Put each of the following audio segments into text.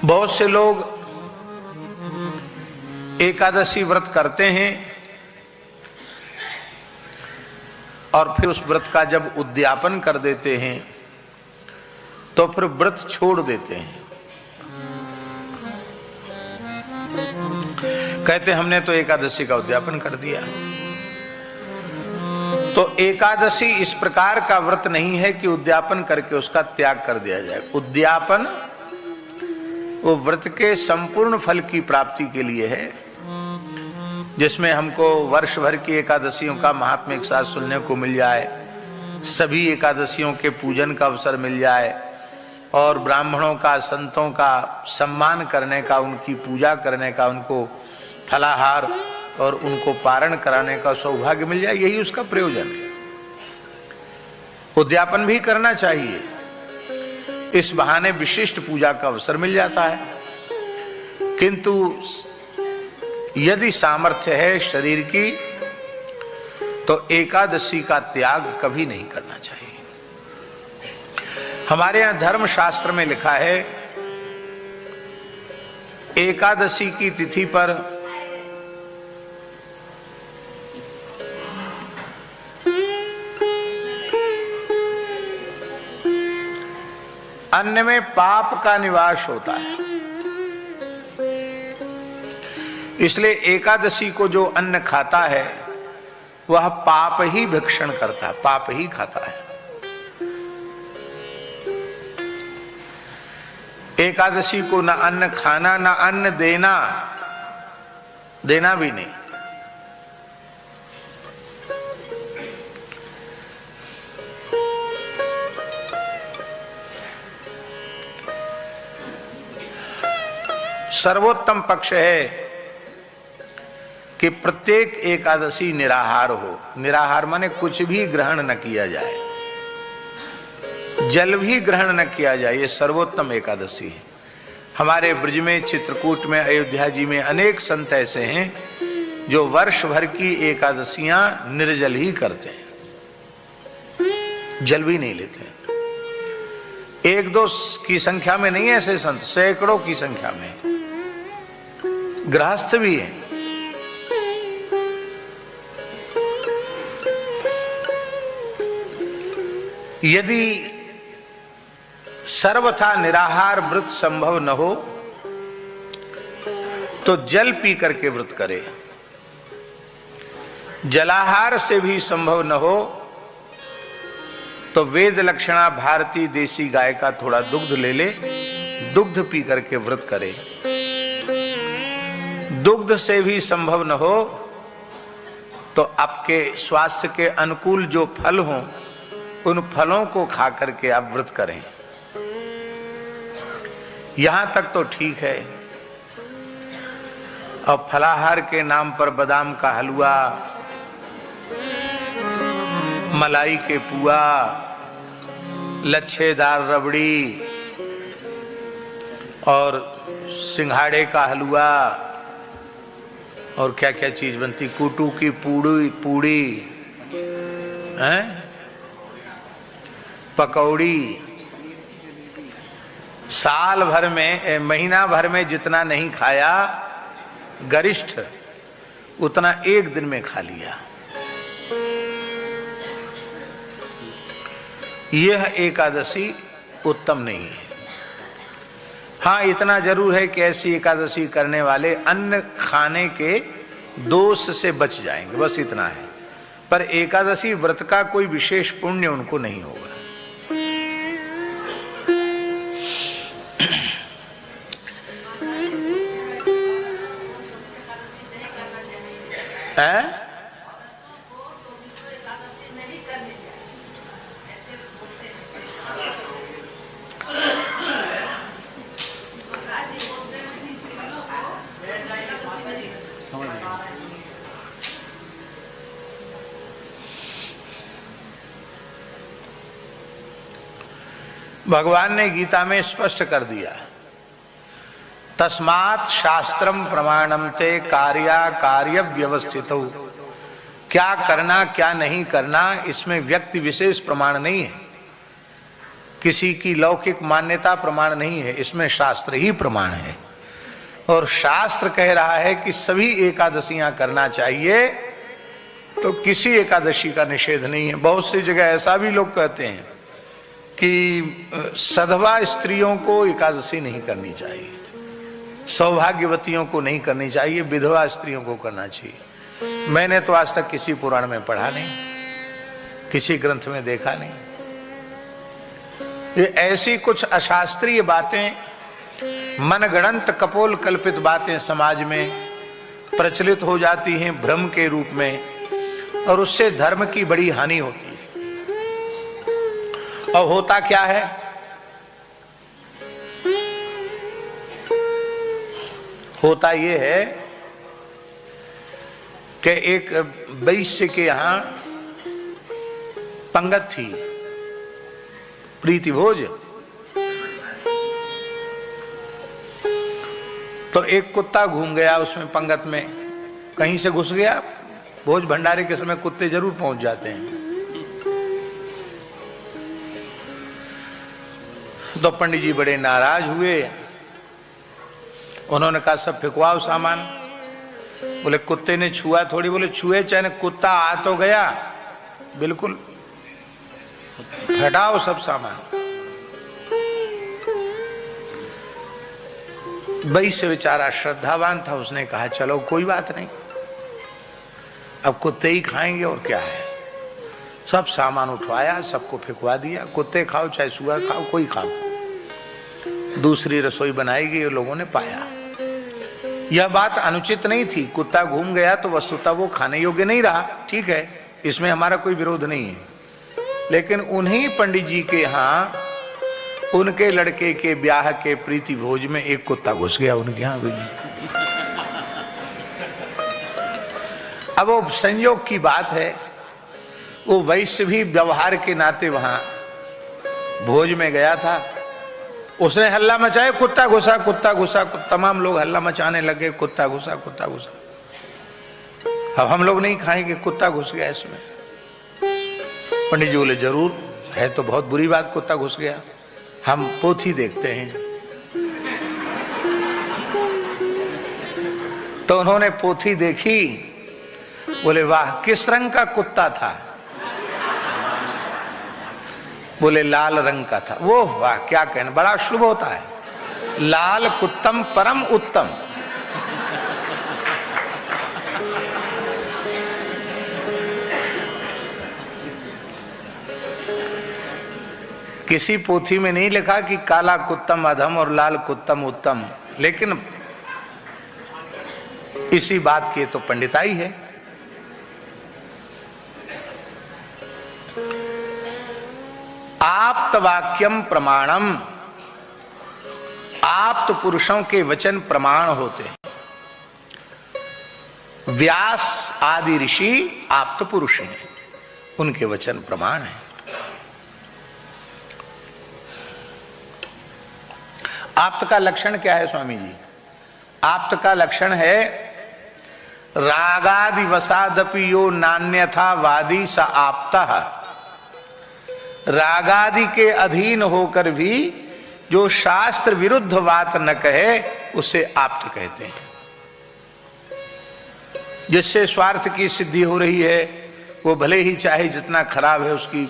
बहुत से लोग एकादशी व्रत करते हैं और फिर उस व्रत का जब उद्यापन कर देते हैं तो फिर व्रत छोड़ देते हैं। कहते हमने तो एकादशी का उद्यापन कर दिया। तो एकादशी इस प्रकार का व्रत नहीं है कि उद्यापन करके उसका त्याग कर दिया जाए। उद्यापन वो व्रत के संपूर्ण फल की प्राप्ति के लिए है, जिसमें हमको वर्ष भर की एकादशियों का महात्म्य एक साथ सुनने को मिल जाए, सभी एकादशियों के पूजन का अवसर मिल जाए और ब्राह्मणों का, संतों का सम्मान करने का, उनकी पूजा करने का, उनको फलाहार और उनको पारण कराने का सौभाग्य मिल जाए। यही उसका प्रयोजन है। उद्यापन भी करना चाहिए, इस बहाने विशिष्ट पूजा का अवसर मिल जाता है। किंतु यदि सामर्थ्य है शरीर की तो एकादशी का त्याग कभी नहीं करना चाहिए। हमारे यहां धर्म शास्त्र में लिखा है, एकादशी की तिथि पर अन्न में पाप का निवास होता है, इसलिए एकादशी को जो अन्न खाता है वह पाप ही भक्षण करता है, पाप ही खाता है। एकादशी को ना अन्न खाना ना अन्न देना, देना भी नहीं। सर्वोत्तम पक्ष है कि प्रत्येक एकादशी निराहार हो। निराहार माने कुछ भी ग्रहण न किया जाए, जल भी ग्रहण न किया जाए, ये सर्वोत्तम एकादशी है। हमारे ब्रज में, चित्रकूट में, अयोध्या जी में अनेक संत ऐसे हैं जो वर्ष भर की एकादशियां निर्जल ही करते हैं, जल भी नहीं लेते। एक दो की संख्या में नहीं, ऐसे संत सैकड़ों की संख्या में, गृहस्थ भी हैं। यदि सर्वथा निराहार व्रत संभव न हो तो जल पी करके व्रत करे। जलाहार से भी संभव न हो तो वेद लक्षणा भारतीय देसी गाय का थोड़ा दुग्ध ले ले, दुग्ध पी करके व्रत करे। दुग्ध से भी संभव न हो तो आपके स्वास्थ्य के अनुकूल जो फल हों उन फलों को खा करके आप व्रत करें। यहां तक तो ठीक है। अब फलाहार के नाम पर बादाम का हलवा, मलाई के पुआ, लच्छेदार रबड़ी और सिंघाड़े का हलवा और क्या क्या चीज बनती, कूटू की पूड़ी हैं, पकौड़ी, साल भर में, महीना भर में जितना नहीं खाया गरिष्ठ उतना एक दिन में खा लिया। यह एकादशी उत्तम नहीं है। हाँ, इतना जरूर है कि ऐसी एकादशी करने वाले अन्न खाने के दोष से बच जाएंगे, बस इतना है। पर एकादशी व्रत का कोई विशेष पुण्य उनको नहीं होगा। है? भगवान ने गीता में स्पष्ट कर दिया, तस्मात् शास्त्रम प्रमाणम ते कार्या कार्य व्यवस्थितौ। क्या करना क्या नहीं करना इसमें व्यक्ति विशेष प्रमाण नहीं है। किसी की लौकिक मान्यता प्रमाण नहीं है, इसमें शास्त्र ही प्रमाण है। और शास्त्र कह रहा है कि सभी एकादशियां करना चाहिए, तो किसी एकादशी का निषेध नहीं है। बहुत सी जगह ऐसा भी लोग कहते हैं कि सधवा स्त्रियों को एकादशी नहीं करनी चाहिए, सौभाग्यवतियों को नहीं करनी चाहिए, विधवा स्त्रियों को करना चाहिए। मैंने तो आज तक किसी पुराण में पढ़ा नहीं, किसी ग्रंथ में देखा नहीं। ये ऐसी कुछ अशास्त्रीय बातें, मनगढ़ंत कपोल कल्पित बातें समाज में प्रचलित हो जाती हैं भ्रम के रूप में, और उससे धर्म की बड़ी हानि होती है। और होता क्या है, होता ये है कि एक वैश्य के यहां पंगत थी, प्रीति भोज। तो एक कुत्ता घूम गया उसमें पंगत में, कहीं से घुस गया। भोज भंडारे के समय कुत्ते जरूर पहुंच जाते हैं। तो पंडित जी बड़े नाराज हुए, उन्होंने कहा सब फेंकवाओ सामान। बोले कुत्ते ने छुआ थोड़ी। बोले छुए चाहे कुत्ता आ तो गया, बिल्कुल हटाओ सब सामान। वही से बेचारा श्रद्धावान था, उसने कहा चलो कोई बात नहीं, अब कुत्ते ही खाएंगे और क्या है। सब सामान उठवाया, सबको फेंकवा दिया। कुत्ते खाओ चाहे सुअर खाओ, कोई खाओ। दूसरी रसोई बनाई गई और लोगों ने पाया यह बात अनुचित नहीं थी। कुत्ता घूम गया तो वस्तुतः वो खाने योग्य नहीं रहा, ठीक है, इसमें हमारा कोई विरोध नहीं है। लेकिन उन्हीं पंडित जी के यहाँ उनके लड़के के ब्याह के प्रीति भोज में एक कुत्ता घुस गया उनके यहाँ भी। अब वो संयोग की बात है, वो वैश्य भी व्यवहार के नाते वहां भोज में गया था। उसने हल्ला मचाया, कुत्ता घुसा कुत्ता घुसा। तमाम लोग हल्ला मचाने लगे, कुत्ता घुसा कुत्ता घुसा। अब हम लोग नहीं खाएंगे, कुत्ता घुस गया इसमें। पंडित जी बोले जरूर है तो बहुत बुरी बात, कुत्ता घुस गया, हम पोथी देखते हैं। तो उन्होंने पोथी देखी, बोले वाह किस रंग का कुत्ता था। बोले लाल रंग का था। वो वाह क्या कहना, बड़ा शुभ होता है, लाल कुत्तम परम उत्तम। किसी पोथी में नहीं लिखा कि काला कुत्तम अधम और लाल कुत्तम उत्तम, लेकिन इसी बात की तो पंडिताई है। आप्त वाक्यम प्रमाणम, आप्त पुरुषों के वचन प्रमाण होते हैं। व्यास आदि ऋषि आप्त पुरुष हैं, उनके वचन प्रमाण हैं। आप्त का लक्षण क्या है स्वामी जी? आप्त का लक्षण है रागादि वसादपि यो नान्यथा वादी स आप्तः। रागादि के अधीन होकर भी जो शास्त्र विरुद्ध बात न कहे उसे आप्त कहते हैं। जिससे स्वार्थ की सिद्धि हो रही है, वो भले ही चाहे जितना खराब है उसकी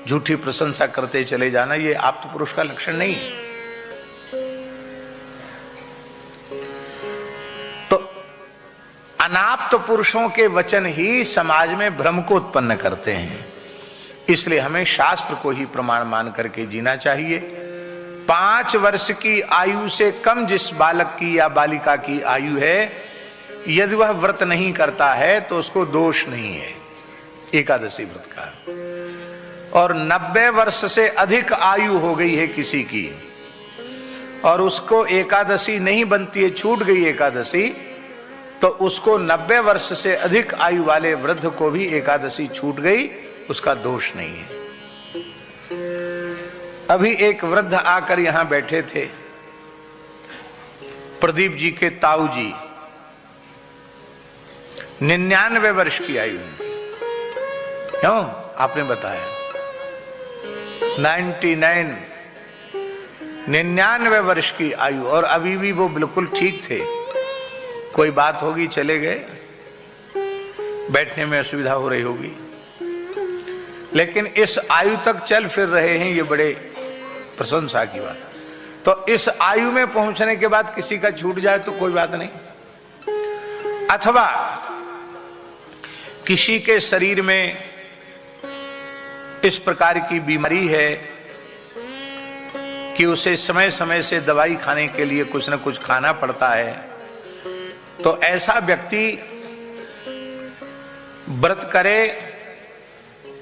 झूठी प्रशंसा करते चले जाना, ये आप्त पुरुष का लक्षण नहीं है। तो अनाप्त पुरुषों के वचन ही समाज में भ्रम को उत्पन्न करते हैं। इसलिए हमें शास्त्र को ही प्रमाण मान करके जीना चाहिए। 5 वर्ष की आयु से कम जिस बालक की या बालिका की आयु है, यदि वह व्रत नहीं करता है तो उसको दोष नहीं है एकादशी व्रत का। और 90 वर्ष से अधिक आयु हो गई है किसी की और उसको एकादशी नहीं बनती है, छूट गई एकादशी, तो उसको 90 वर्ष से अधिक आयु वाले वृद्ध को भी एकादशी छूट गई, उसका दोष नहीं है। अभी एक वृद्ध आकर यहां बैठे थे, प्रदीप जी के ताऊ जी, 99 वर्ष की आयु। क्यों आपने बताया? 99 वर्ष की आयु, और अभी भी वो बिल्कुल ठीक थे। कोई बात होगी चले गए, बैठने में असुविधा हो रही होगी, लेकिन इस आयु तक चल फिर रहे हैं, ये बड़े प्रशंसा की बात है। तो इस आयु में पहुंचने के बाद किसी का छूट जाए तो कोई बात नहीं, अथवा किसी के शरीर में इस प्रकार की बीमारी है कि उसे समय समय से दवाई खाने के लिए कुछ न कुछ खाना पड़ता है, तो ऐसा व्यक्ति व्रत करे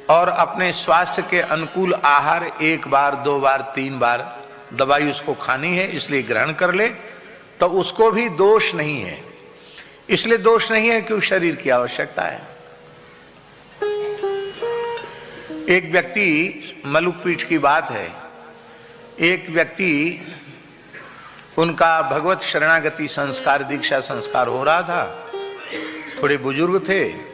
और अपने स्वास्थ्य के अनुकूल आहार 1 बार 2 बार 3 बार दवाई उसको खानी है इसलिए ग्रहण कर ले, तो उसको भी दोष नहीं है। इसलिए दोष नहीं है कि उस शरीर की आवश्यकता है। एक व्यक्ति, मलुकपीठ की बात है, एक व्यक्ति, उनका भगवत शरणागति संस्कार, दीक्षा संस्कार हो रहा था। थोड़े बुजुर्ग थे,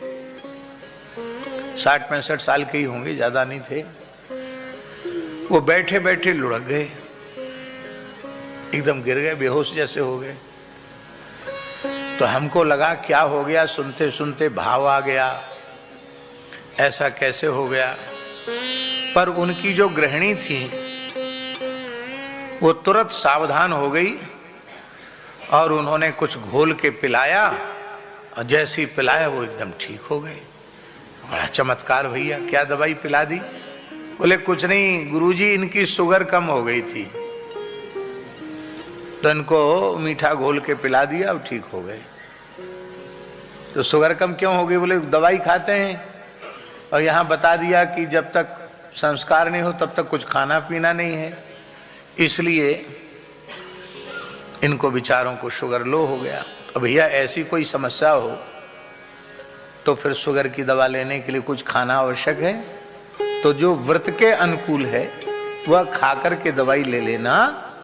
60-65 साल के ही होंगे, ज्यादा नहीं थे। वो बैठे बैठे लुढ़क गए, एकदम गिर गए, बेहोश जैसे हो गए। तो हमको लगा क्या हो गया, सुनते सुनते भाव आ गया, ऐसा कैसे हो गया। पर उनकी जो गृहिणी थी वो तुरंत सावधान हो गई और उन्होंने कुछ घोल के पिलाया, और जैसे ही पिलाया वो एकदम ठीक हो गए। बड़ा चमत्कार भैया, क्या दवाई पिला दी? बोले कुछ नहीं गुरुजी, इनकी शुगर कम हो गई थी तो इनको मीठा घोल के पिला दिया और ठीक हो गए। तो शुगर कम क्यों हो गई? बोले दवाई खाते हैं और यहाँ बता दिया कि जब तक संस्कार नहीं हो तब तक कुछ खाना पीना नहीं है, इसलिए इनको बेचारों को शुगर लो हो गया। तो भैया ऐसी कोई समस्या हो तो फिर शुगर की दवा लेने के लिए कुछ खाना आवश्यक है, तो जो व्रत के अनुकूल है वह खाकर के दवाई ले लेना